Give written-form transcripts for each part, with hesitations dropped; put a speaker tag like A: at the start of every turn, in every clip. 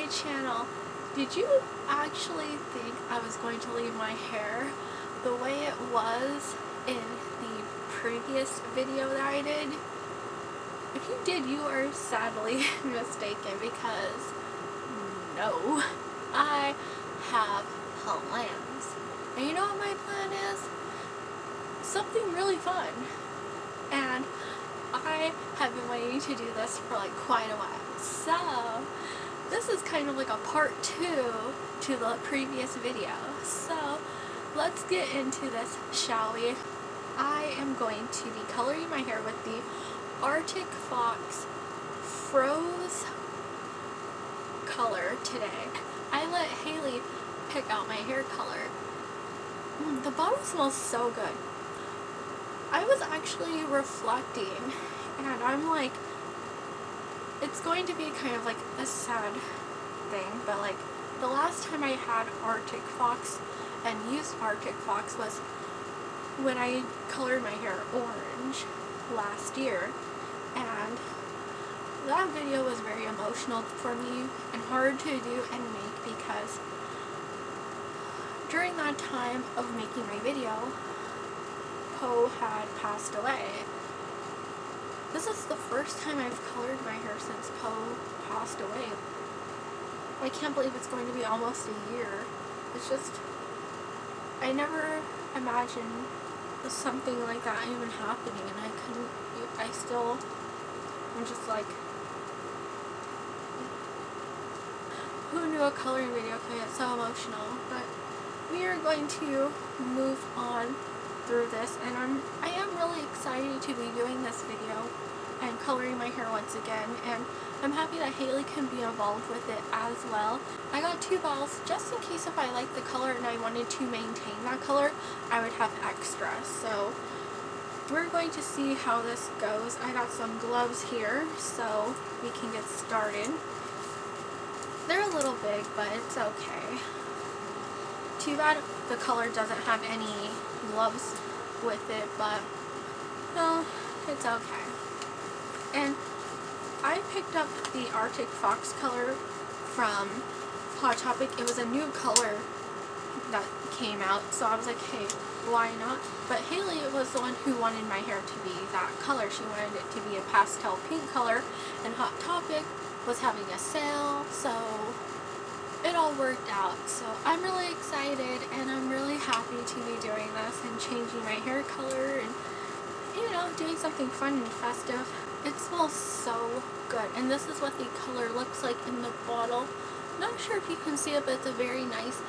A: my channel. Did you actually think I was going to leave my hair the way it was in the previous video that I did? If you did, you are sadly mistaken, because no, I have plans. And you know what my plan is? Something really fun. And I have been waiting to do this for like quite a while. So this is kind of like a part 2 to the previous video. So let's get into this, shall we? I am going to be coloring my hair with the Arctic Fox Froze color today. I let Haley pick out my hair color. The bottle smells so good. I was actually reflecting, and I'm like, it's going to be kind of like a sad thing, but like the last time I had Arctic Fox and used Arctic Fox was when I colored my hair orange last year, and that video was very emotional for me and hard to do and make, because during that time of making my video, Poe had passed away. This is the first time I've colored my hair since Poe passed away. I can't believe it's going to be almost a year. It's just, I never imagined something like that even happening, and I'm just like, who knew a coloring video could get so emotional? But we are going to move on through this, and I am really excited to be doing this video and coloring my hair once again, and I'm happy that Haley can be involved with it as well. I got 2 bottles just in case if I liked the color and I wanted to maintain that color, I would have extra. So we're going to see how this goes. I got some gloves here so we can get started. They're a little big, but it's okay. Too bad the color doesn't have any gloves with it, but no, it's okay. And I picked up the Arctic Fox color from Hot Topic. It was a new color that came out, so I was like, hey, why not? But Haley was the one who wanted my hair to be that color. She wanted it to be a pastel pink color, and Hot Topic was having a sale, so it all worked out. So I'm really excited, and I'm really happy to be doing this and changing my hair color and, you know, doing something fun and festive. It smells so good, and this is what the color looks like in the bottle. Not sure if you can see it, but it's a very nice,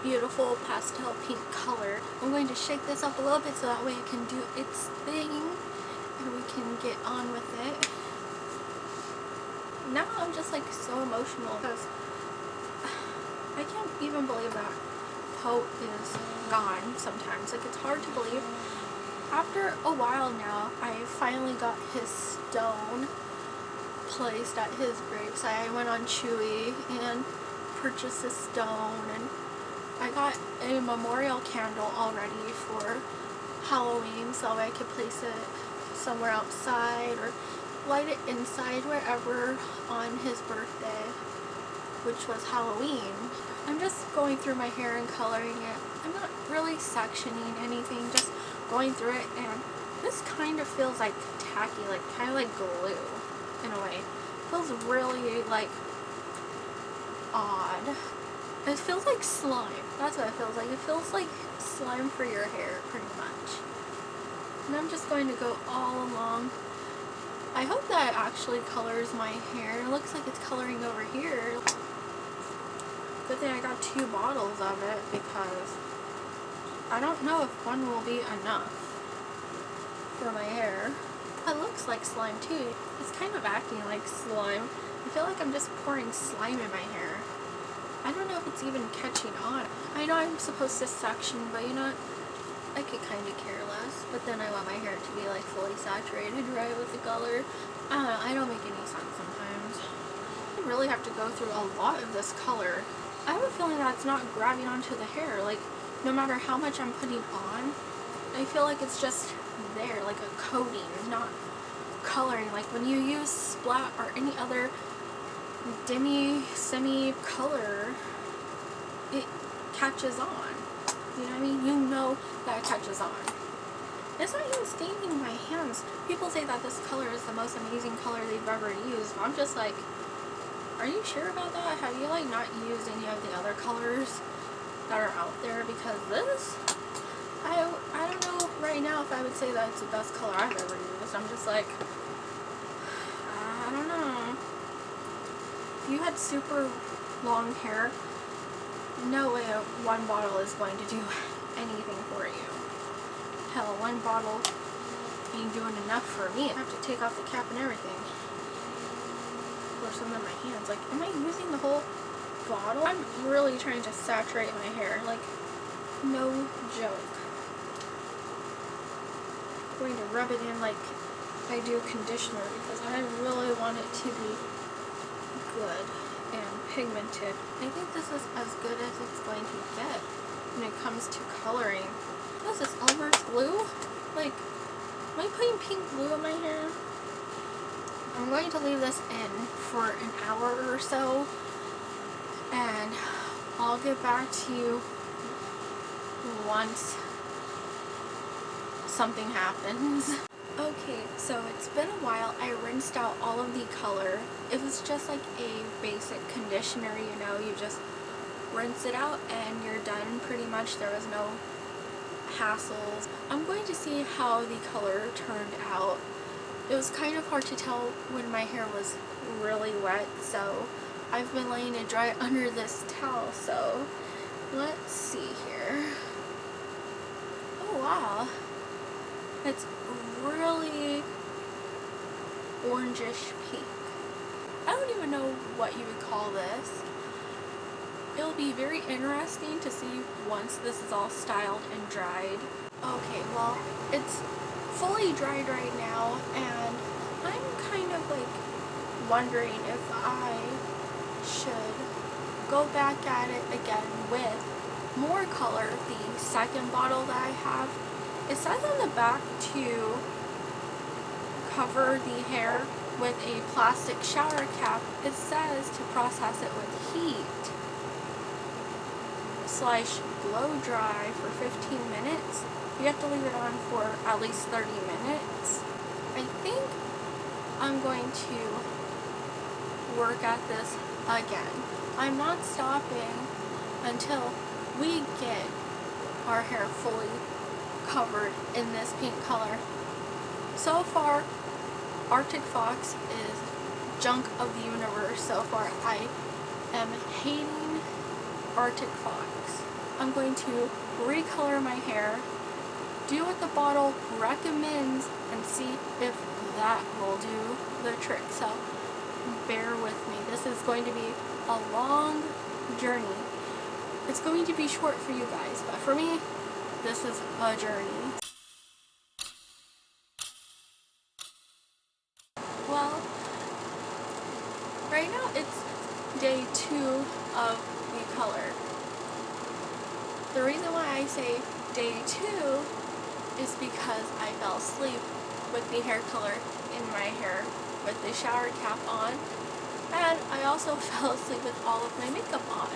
A: beautiful pastel pink color. I'm going to shake this up a little bit so that way it can do its thing and we can get on with it. Now I'm just like so emotional because I can't even believe that Poe is gone sometimes. Like, it's hard to believe. After a while now, I finally got his stone placed at his gravesite. I went on Chewy and purchased a stone, and I got a memorial candle already for Halloween so I could place it somewhere outside or light it inside wherever on his birthday, which was Halloween. I'm just going through my hair and coloring it. I'm not really sectioning anything, just going through it, and this kind of feels like tacky, like kind of like glue in a way. It feels really like odd. It feels like slime. That's what it feels like. It feels like slime for your hair, pretty much. And I'm just going to go all along. I hope that actually colors my hair. It looks like it's coloring over here. Good thing I got 2 bottles of it, because I don't know if one will be enough for my hair. It looks like slime too. It's kind of acting like slime. I feel like I'm just pouring slime in my hair. I don't know if it's even catching on. I know I'm supposed to section, but you know what? I could kind of care less. But then I want my hair to be like fully saturated, right, with the color. I don't know. I don't make any sense sometimes. I really have to go through a lot of this color. I have a feeling that it's not grabbing onto the hair. Like, no matter how much I'm putting on, I feel like it's just there, like a coating, not coloring. Like when you use Splat or any other semi color, it catches on. You know what I mean? You know that it catches on. It's not even staining my hands. People say that this color is the most amazing color they've ever used. I'm just like, are you sure about that? Have you like not used any of the other colors that are out there? Because this, I don't know right now if I would say that it's the best color I've ever used. I'm just like, I don't know. If you had super long hair, no way one bottle is going to do anything for you. Hell, one bottle ain't doing enough for me. I have to take off the cap and everything. Or some in my hands. Like, am I using the whole bottle? I'm really trying to saturate my hair. Like, no joke. I'm going to rub it in like I do conditioner because I really want it to be good and pigmented. I think this is as good as it's going to get when it comes to coloring. What is this, Elmer's glue? Like, am I putting pink glue in my hair? I'm going to leave this in for an hour or so, and I'll get back to you once something happens. Okay, so it's been a while. I rinsed out all of the color. It was just like a basic conditioner, you know, you just rinse it out and you're done pretty much. There was no hassles. I'm going to see how the color turned out. It was kind of hard to tell when my hair was really wet, so I've been letting it dry under this towel, so let's see here. Oh wow, it's really orangish pink. I don't even know what you would call this. It'll be very interesting to see once this is all styled and dried. Okay, well, it's fully dried right now, and I'm kind of like wondering if I should go back at it again with more color. The second bottle that I have, it says on the back to cover the hair with a plastic shower cap. It says to process it with heat / blow dry for 15 minutes. You have to leave it on for at least 30 minutes. I think I'm going to work at this again. I'm not stopping until we get our hair fully covered in this pink color. So far, Arctic Fox is junk of the universe. So far, I am hating Arctic Fox. I'm going to recolor my hair, do what the bottle recommends, and see if that will do the trick. So bear with me. This is going to be a long journey. It's going to be short for you guys, but for me, this is a journey. Well, right now it's day 2 of the color. The reason why I say day 2 is because I fell asleep with the hair color in my hair with the shower cap on, and I also fell asleep with all of my makeup on.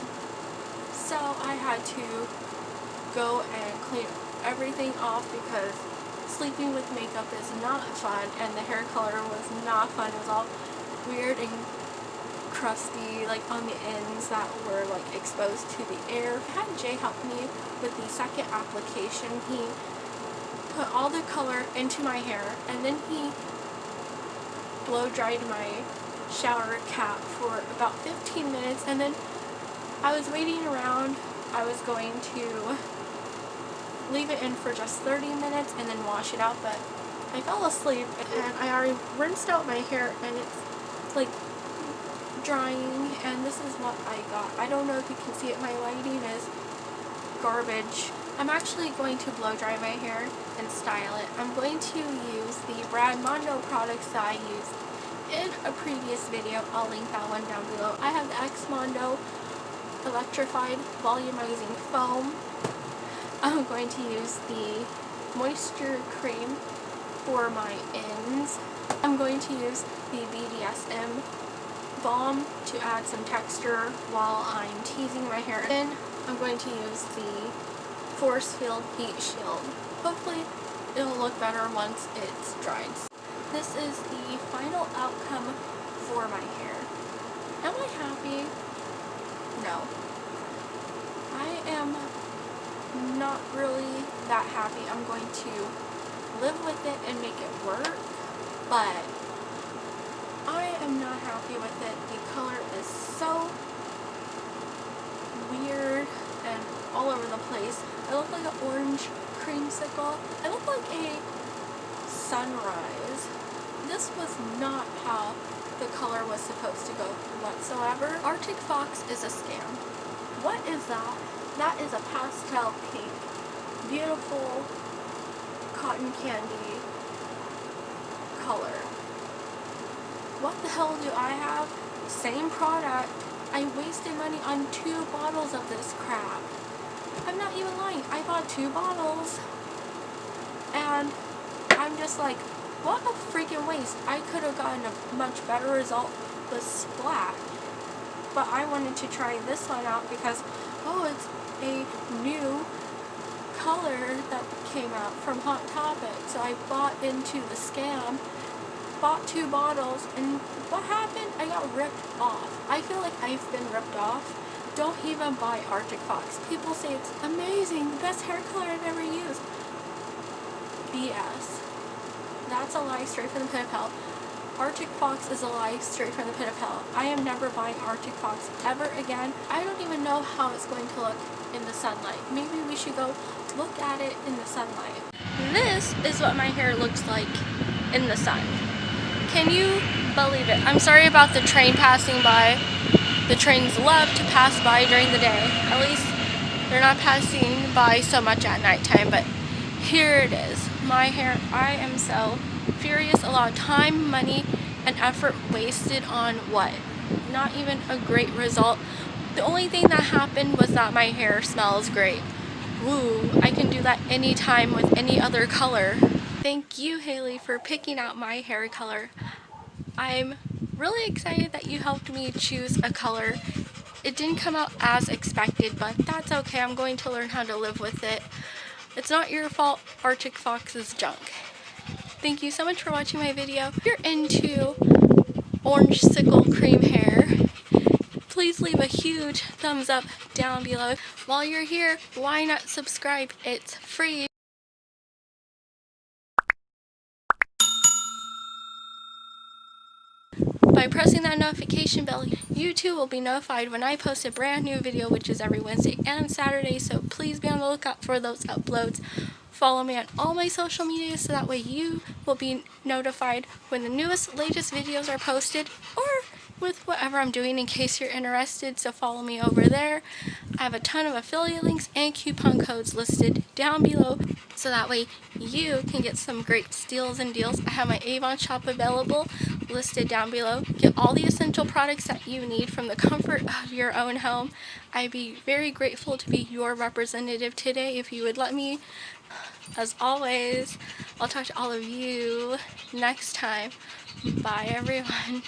A: So I had to go and clean everything off because sleeping with makeup is not fun, and the hair color was not fun. It was all weird and crusty, like on the ends that were like exposed to the air. I had Jay help me with the second application. He put all the color into my hair, and then he blow dried my shower cap for about 15 minutes, and then I was waiting around. I was going to leave it in for just 30 minutes and then wash it out, but I fell asleep, and I already rinsed out my hair, and it's like drying, and this is what I got. I don't know if you can see it, my lighting is garbage. I'm actually going to blow dry my hair and style it. I'm going to use the Mondo products that I used in a previous video. I'll link that one down below. I have the XMondo electrified volumizing foam. I'm going to use the moisture cream for my ends. I'm going to use the BDSM balm to add some texture while I'm teasing my hair. Then I'm going to use the Force Field Heat Shield. Hopefully it'll look better once it's dried. This is the final outcome for my hair. Am I happy? No. I am not really that happy. I'm going to live with it and make it work, but I am not happy with it. The color is so weird and all over the place. I look like an orange creamsicle. I look like a sunrise. This was not how the color was supposed to go whatsoever. Arctic Fox is a scam. What is that? That is a pastel pink. Beautiful cotton candy color. What the hell do I have? Same product. I wasted money on 2 bottles of this crap. I'm not even lying. I bought 2 bottles and I'm just like, what a freaking waste. I could have gotten a much better result with Splash. But I wanted to try this one out because, oh, it's a new color that came out from Hot Topic. So I bought into the scam, bought 2 bottles, and what happened? I got ripped off. I feel like I've been ripped off. Don't even buy Arctic Fox. People say it's amazing, the best hair color I've ever used. BS. That's a lie straight from the pit of hell. Arctic Fox is a lie straight from the pit of hell. I am never buying Arctic Fox ever again. I don't even know how it's going to look in the sunlight. Maybe we should go look at it in the sunlight. This is what my hair looks like in the sun. Can you believe it? I'm sorry about the train passing by. The trains love to pass by during the day. At least they're not passing by so much at nighttime, but here it is. My hair, I am so furious. A lot of time, money, and effort wasted on what? Not even a great result. The only thing that happened was that my hair smells great. Woo, I can do that anytime with any other color. Thank you, Haley, for picking out my hair color. I'm really excited that you helped me choose a color. It didn't come out as expected, but that's okay. I'm going to learn how to live with it. It's not your fault. Arctic Fox's junk. Thank you so much for watching my video. If you're into orange sickle cream hair, please leave a huge thumbs up down below. While you're here, why not subscribe? It's free. By pressing that notification bell, you too will be notified when I post a brand new video, which is every Wednesday and Saturday, so please be on the lookout for those uploads. Follow me on all my social media so that way you will be notified when the newest, latest videos are posted, or with whatever I'm doing in case you're interested, so follow me over there. I have a ton of affiliate links and coupon codes listed down below so that way you can get some great steals and deals. I have my Avon shop available listed down below. Get all the essential products that you need from the comfort of your own home. I'd be very grateful to be your representative today if you would let me. As always, I'll talk to all of you next time. Bye, everyone.